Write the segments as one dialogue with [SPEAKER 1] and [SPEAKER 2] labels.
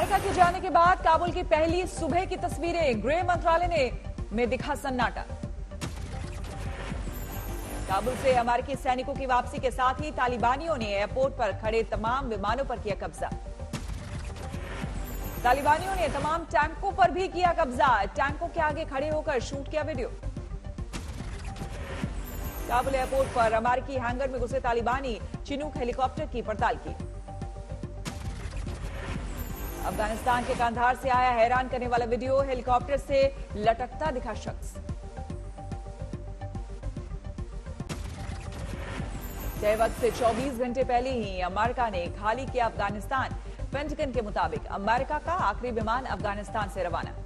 [SPEAKER 1] America के जाने के बाद काबुल की पहली सुबह की तस्वीरें, गृह मंत्रालय में दिखा सन्नाटा। काबुल से अमेरिकी सैनिकों की वापसी के साथ ही तालिबानियों ने एयरपोर्ट पर खड़े तमाम विमानों पर किया कब्जा। तालिबानियों ने तमाम टैंकों पर भी किया कब्जा। टैंकों के आगे खड़े होकर शूट किया वीडियो। काबुल एयरपोर्ट पर अमेरिकी हैंगर में घुसे तालिबानी चिनूक हेलीकॉप्टर की पड़ताल की। अफगानिस्तान के कंधार से आया हैरान करने वाला वीडियो, हेलीकॉप्टर से लटकता दिखा शख्स। तय वक्त से 24 घंटे पहले ही अमेरिका ने खाली किया अफगानिस्तान। पेंटागन के मुताबिक अमेरिका का आखिरी विमान अफगानिस्तान से रवाना।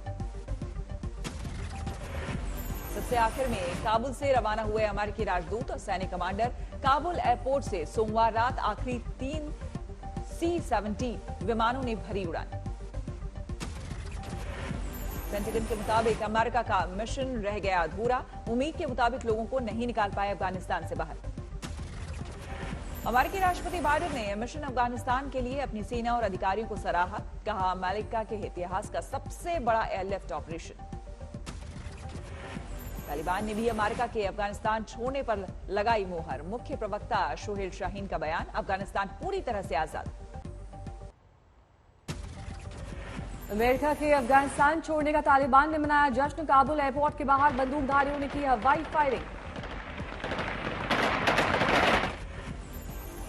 [SPEAKER 1] सबसे आखिर में काबुल से रवाना हुए अमेरिकी राजदूत और सैनिक कमांडर काबुल एयरपोर्ट से सोमवार रात आखिरी 3 C-17 विमानों ने भरी उड़ान। पेंटागन के मुताबिक अमेरिका का मिशन रह गया अधूरा। उम्मीद के मुताबिक लोगों को नहीं निकाल पाए अफगानिस्तान से बाहर। अमेरिकी राष्ट्रपति बाइडेन ने मिशन अफगानिस्तान के लिए अपनी सेना और अधिकारियों को सराहा। कहा, अमेरिका के इतिहास का सबसे बड़ा एयरलिफ्ट ऑपरेशन। तालिबान ने भी अमेरिका के अफगानिस्तान छोड़ने पर लगाई मोहर। मुख्य प्रवक्ता शोहेल शाहीन का बयान, अफगानिस्तान पूरी तरह से आजाद।
[SPEAKER 2] अमेरिका के अफगानिस्तान छोड़ने का तालिबान ने मनाया जश्न। काबुल एयरपोर्ट के बाहर बंदूकधारियों ने की हवाई फायरिंग।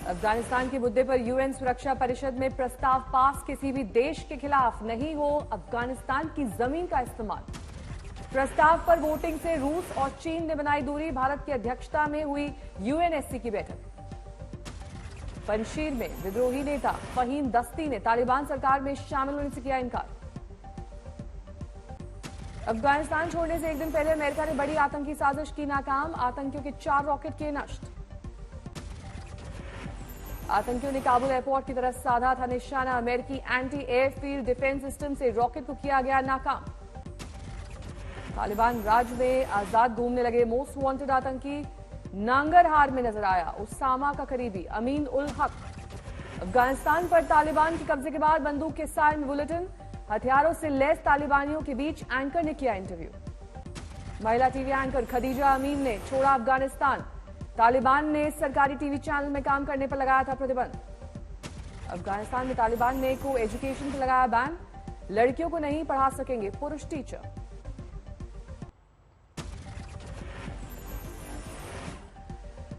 [SPEAKER 2] अफगानिस्तान के मुद्दे पर यूएन सुरक्षा परिषद में प्रस्ताव पास, किसी भी देश के खिलाफ नहीं हो अफगानिस्तान की जमीन का इस्तेमाल। प्रस्ताव पर वोटिंग से रूस और चीन ने बनाई दूरी। भारत की अध्यक्षता में हुई यूएनएससी की बैठक। पंजशीर में विद्रोही नेता फहीम दस्ती ने तालिबान सरकार में शामिल होने से किया इनकार। अफगानिस्तान छोड़ने से एक दिन पहले अमेरिका ने बड़ी आतंकी साजिश की नाकाम। आतंकियों के 4 रॉकेट किए नष्ट। आतंकियों ने काबुल एयरपोर्ट की तरफ साधा था निशाना। अमेरिकी एंटी एयरफील्ड डिफेंस सिस्टम से रॉकेट को किया गया नाकाम। तालिबान राज में आजाद घूमने लगे मोस्ट वांटेड आतंकी नांगरहार में नजर आया उसामा का करीबी अमीन उल हक। अफगानिस्तान पर तालिबान के कब्जे के बाद बंदूक के साय में बुलेटिन। हथियारों से लैस तालिबानियों के बीच एंकर ने किया इंटरव्यू। महिला टीवी एंकर खदीजा अमीन ने छोड़ा अफगानिस्तान। तालिबान ने सरकारी टीवी चैनल में काम करने पर लगाया था प्रतिबंध। अफगानिस्तान में तालिबान ने को एजुकेशन पर लगाया बैन। लड़कियों को नहीं पढ़ा सकेंगे पुरुष टीचर।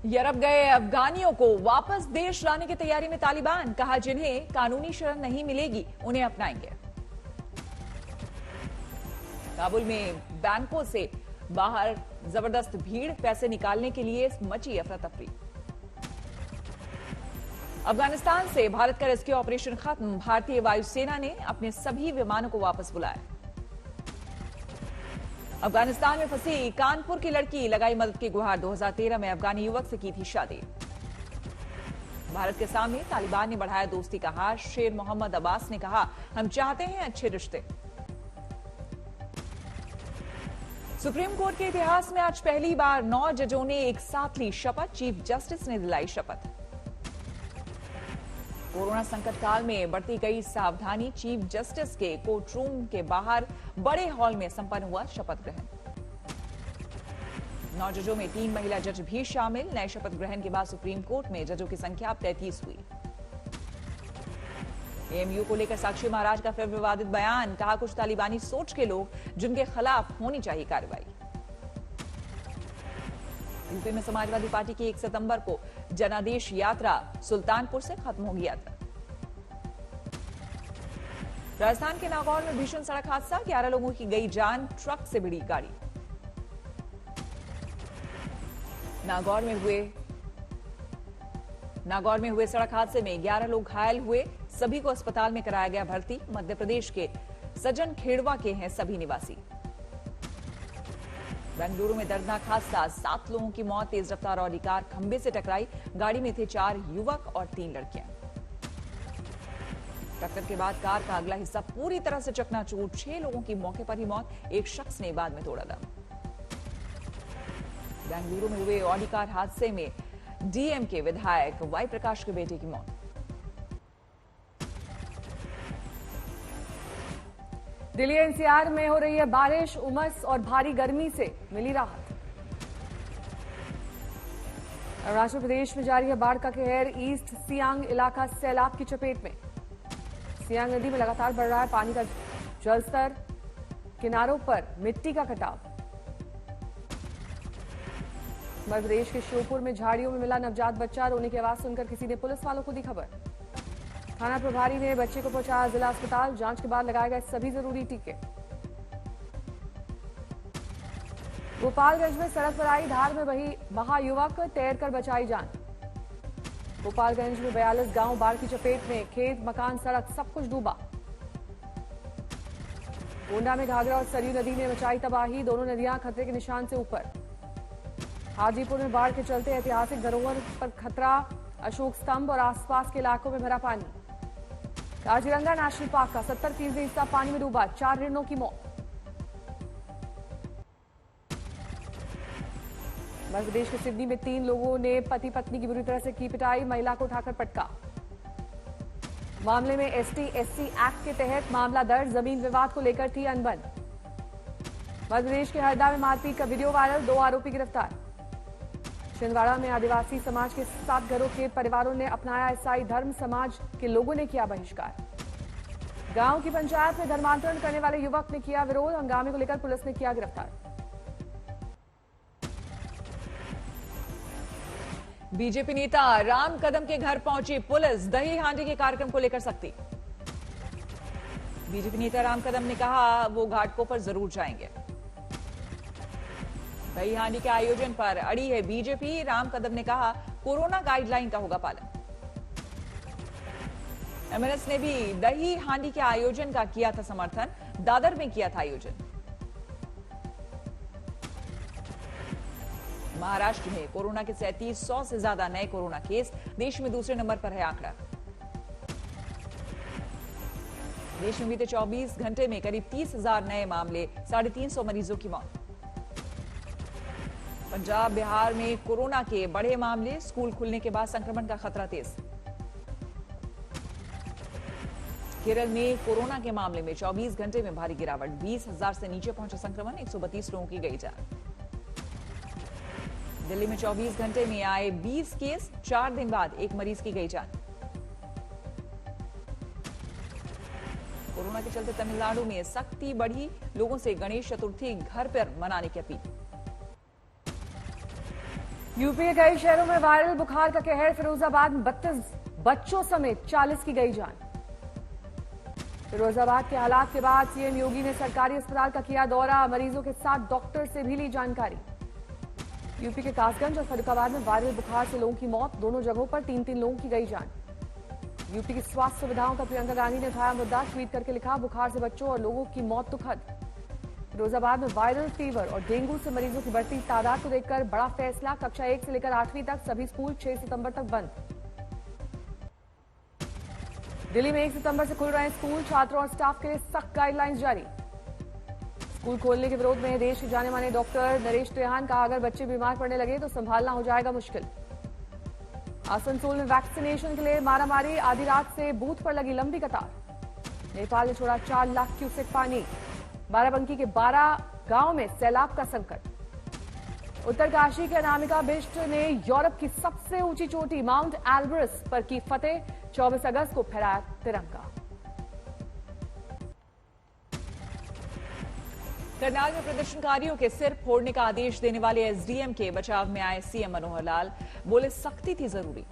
[SPEAKER 1] यूरोप गए अफगानियों को वापस देश लाने की तैयारी में तालिबान। कहा, जिन्हें कानूनी शरण नहीं मिलेगी उन्हें अपनाएंगे। काबुल में बैंकों से बाहर जबरदस्त भीड़, पैसे निकालने के लिए मची अफरा तफरी। अफगानिस्तान से भारत का रेस्क्यू ऑपरेशन खत्म। भारतीय वायुसेना ने अपने सभी विमानों को वापस बुलाया। अफगानिस्तान में फंसी कानपुर की लड़की लगाई मदद की गुहार। 2013 में अफगानी युवक से की थी शादी। भारत के सामने तालिबान ने बढ़ाया दोस्ती का हाथ। शेर मोहम्मद अब्बास ने कहा, हम चाहते हैं अच्छे रिश्ते। सुप्रीम कोर्ट के इतिहास में आज पहली बार 9 जजों ने एक साथ ली शपथ। चीफ जस्टिस ने दिलाई शपथ। कोरोना संकट काल में बढ़ती गई सावधानी। चीफ जस्टिस के कोर्ट रूम के बाहर बड़े हॉल में संपन्न हुआ शपथ ग्रहण। 9 जजों में 3 महिला जज भी शामिल। नए शपथ ग्रहण के बाद सुप्रीम कोर्ट में जजों की संख्या 33 हुई। एएमयू को लेकर साक्षी महाराज का फिर विवादित बयान। कहा, कुछ तालिबानी सोच के लोग जिनके खिलाफ होनी चाहिए कार्रवाई। यूपी में समाजवादी पार्टी की 1 सितंबर को जनादेश यात्रा सुल्तानपुर से खत्म हो गया था। राजस्थान के नागौर में भीषण सड़क हादसा। 11 लोगों की गई जान, ट्रक से भिड़ी गाड़ी। नागौर में हुए सड़क हादसे में 11 लोग घायल हुए। सभी को अस्पताल में कराया गया भर्ती। मध्य प्रदेश के सज्जन खेड़वा के हैं सभी निवासी। बेंगलुरु में दर्दनाक हादसा। 7 लोगों की मौत। तेज रफ्तार ऑडी कार खंबे से टकराई। गाड़ी में थे 4 युवक और 3 लड़कियां। टक्कर के बाद कार का अगला हिस्सा पूरी तरह से चकनाचूर। 6 लोगों की मौके पर ही मौत। एक शख्स ने बाद में तोड़ा दम। बेंगलुरु में हुए ऑडी कार हादसे में डीएमके विधायक वाई प्रकाश के बेटे की मौत।
[SPEAKER 2] दिल्ली एनसीआर में हो रही है बारिश, उमस और भारी गर्मी से मिली राहत। अरुणाचल प्रदेश में जारी है बाढ़ का कहर, ईस्ट सियांग इलाका सैलाब की चपेट में। सियांग नदी में लगातार बढ़ रहा है पानी का जलस्तर, किनारों पर मिट्टी का कटाव। मध्य प्रदेश के श्योपुर में झाड़ियों में मिला नवजात बच्चा, रोने की आवाज सुनकर किसी ने पुलिस वालों को दी खबर। थाना प्रभारी ने बच्चे को पहुंचाया जिला अस्पताल, जांच के बाद लगाए गए सभी जरूरी टीके। गोपालगंज में सड़क पर आई धार में बहा युवक, तैरकर बचाई जान। गोपालगंज में 42 गांव बाढ़ की चपेट में, खेत, मकान, सड़क सब कुछ डूबा। गोंडा में घाघरा और सरयू नदी ने मचाई तबाही, दोनों नदियां खतरे के निशान से ऊपर। हाजीपुर में बाढ़ के चलते ऐतिहासिक धरोहर पर खतरा, अशोक स्तंभ और आसपास के इलाकों में भरा पानी। काजीरंगा नेशनल पार्क का 70% हिस्सा पानी में डूबा, 4 हिरणों की मौत। मध्य प्रदेश के सिडनी में 3 लोगों ने पति पत्नी की बुरी तरह से की पिटाई, महिला को उठाकर पटका। मामले में ST/SC एक्ट के तहत मामला दर्ज, जमीन विवाद को लेकर थी अनबन। मध्य प्रदेश के हरदा में मारपीट का वीडियो वायरल, 2 आरोपी गिरफ्तार। छिंदवाड़ा में आदिवासी समाज के 7 घरों के परिवारों ने अपनाया ईसाई धर्म, समाज के लोगों ने किया बहिष्कार। गांव की पंचायत में धर्मांतरण करने वाले युवक ने किया विरोध, हंगामे को लेकर पुलिस ने किया गिरफ्तार।
[SPEAKER 1] बीजेपी नेता राम कदम के घर पहुंची पुलिस, दही हांडी के कार्यक्रम को लेकर सख्ती। बीजेपी नेता राम कदम ने कहा वो घाटकों पर जरूर जाएंगे। दही हांडी के आयोजन पर अड़ी है बीजेपी, राम कदम ने कहा कोरोना गाइडलाइन का होगा पालन। एमएनएस ने भी दही हांडी के आयोजन का किया था समर्थन, दादर में किया था आयोजन। महाराष्ट्र में कोरोना के 3700 से ज्यादा नए कोरोना केस, देश में दूसरे नंबर पर है आंकड़ा। देश में बीते 24 घंटे में करीब 30,000 नए मामले, 350 मरीजों की मौत। पंजाब, बिहार में कोरोना के बड़े मामले, स्कूल खुलने के बाद संक्रमण का खतरा तेज। केरल में कोरोना के मामले में 24 घंटे में भारी गिरावट, 20,000 से नीचे पहुंचा संक्रमण, 132 लोगों की गई जान। दिल्ली में 24 घंटे में आए 20 केस, 4 दिन बाद एक मरीज की गई जान। कोरोना के चलते तमिलनाडु में सख्ती बढ़ी, लोगों से गणेश चतुर्थी घर पर मनाने की अपील।
[SPEAKER 2] यूपी के कई शहरों में वायरल बुखार का कहर, फिरोजाबाद में 32 बच्चों समेत 40 की गई जान। फिरोजाबाद के हालात के बाद सीएम योगी ने सरकारी अस्पताल का किया दौरा, मरीजों के साथ डॉक्टर से भी ली जानकारी। यूपी के कासगंज और फर्रुखाबाद में वायरल बुखार से लोगों की मौत, दोनों जगहों पर 3-3 लोगों की गई जान। यूपी की स्वास्थ्य सुविधाओं का प्रियंका गांधी ने उठाया मुद्दा, ट्वीट करके लिखा बुखार से बच्चों और लोगों की मौत दुखद। फिरोजाबाद में वायरल फीवर और डेंगू से मरीजों की बढ़ती तादाद को देखकर बड़ा फैसला, कक्षा 1 से लेकर 8वीं तक सभी स्कूल 6 सितंबर तक बंद। दिल्ली में 1 सितंबर से खुल रहे स्कूल, छात्रों और स्टाफ के लिए सख्त गाइडलाइंस जारी। स्कूल खोलने के विरोध में देश के जाने माने डॉक्टर नरेश त्रेहान कहा अगर बच्चे बीमार पड़ने लगे तो संभालना हो जाएगा मुश्किल। आसनसोल में वैक्सीनेशन के लिए मारामारी, आधी रात से बूथ पर लगी लंबी कतार। नेपाल ने छोड़ा 4 लाख क्यूसेक पानी। बाराबंकी के 12 गांव में सैलाब का संकट। उत्तरकाशी के अनामिका बिष्ट ने यूरोप की सबसे ऊंची चोटी माउंट एल्ब्रस पर की फतेह, 24 अगस्त को फहराया तिरंगा।
[SPEAKER 1] करनाल में प्रदर्शनकारियों के सिर फोड़ने का आदेश देने वाले एसडीएम के बचाव में आए सीएम मनोहर लाल, बोले सख्ती थी जरूरी।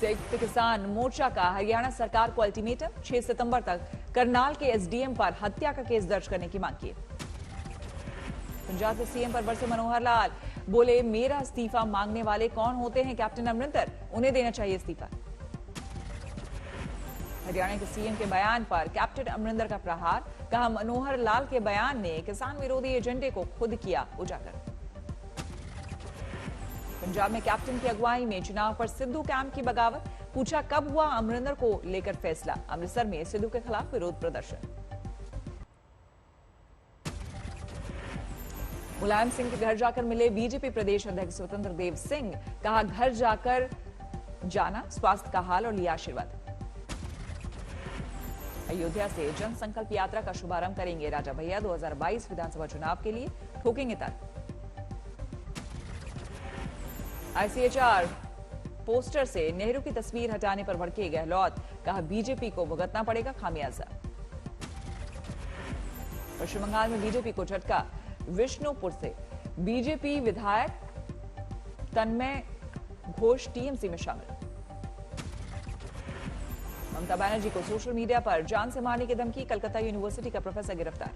[SPEAKER 1] संयुक्त किसान मोर्चा का हरियाणा सरकार को अल्टीमेटम, 6 सितंबर तक करनाल के एसडीएम पर हत्या का केस दर्ज करने की मांग की। पंजाब के सीएम पर बरसे मनोहर लाल, बोले मेरा इस्तीफा मांगने वाले कौन होते हैं कैप्टन अमरिंदर, उन्हें देना चाहिए इस्तीफा। हरियाणा के सीएम के बयान पर कैप्टन अमरिंदर का प्रहार, कहा मनोहर लाल के बयान ने किसान विरोधी एजेंडे को खुद किया उजागर। पंजाब में कैप्टन की अगुवाई में चुनाव पर सिद्धू कैंप की बगावत, पूछा कब हुआ अमरिंदर को लेकर फैसला। अमृतसर में सिद्धू के खिलाफ विरोध प्रदर्शन। मुलायम सिंह के घर जाकर मिले बीजेपी प्रदेश अध्यक्ष स्वतंत्र देव सिंह, कहा घर जाकर जाना, स्वास्थ्य का हाल और लिया आशीर्वाद। अयोध्या से जन संकल्प यात्रा का शुभारंभ करेंगे राजा भैया। 2022 विधानसभा चुनाव के लिए ठोकेंगे तर्क। आईसीएचआर पोस्टर से नेहरू की तस्वीर हटाने पर भड़के गहलोत, कहा बीजेपी को भुगतना पड़ेगा खामियाजा। पश्चिम बंगाल में बीजेपी को झटका, विष्णुपुर से बीजेपी विधायक तन्मय घोष टीएमसी में शामिल। ममता बनर्जी को सोशल मीडिया पर जान से मारने की धमकी, कलकत्ता यूनिवर्सिटी का प्रोफेसर गिरफ्तार।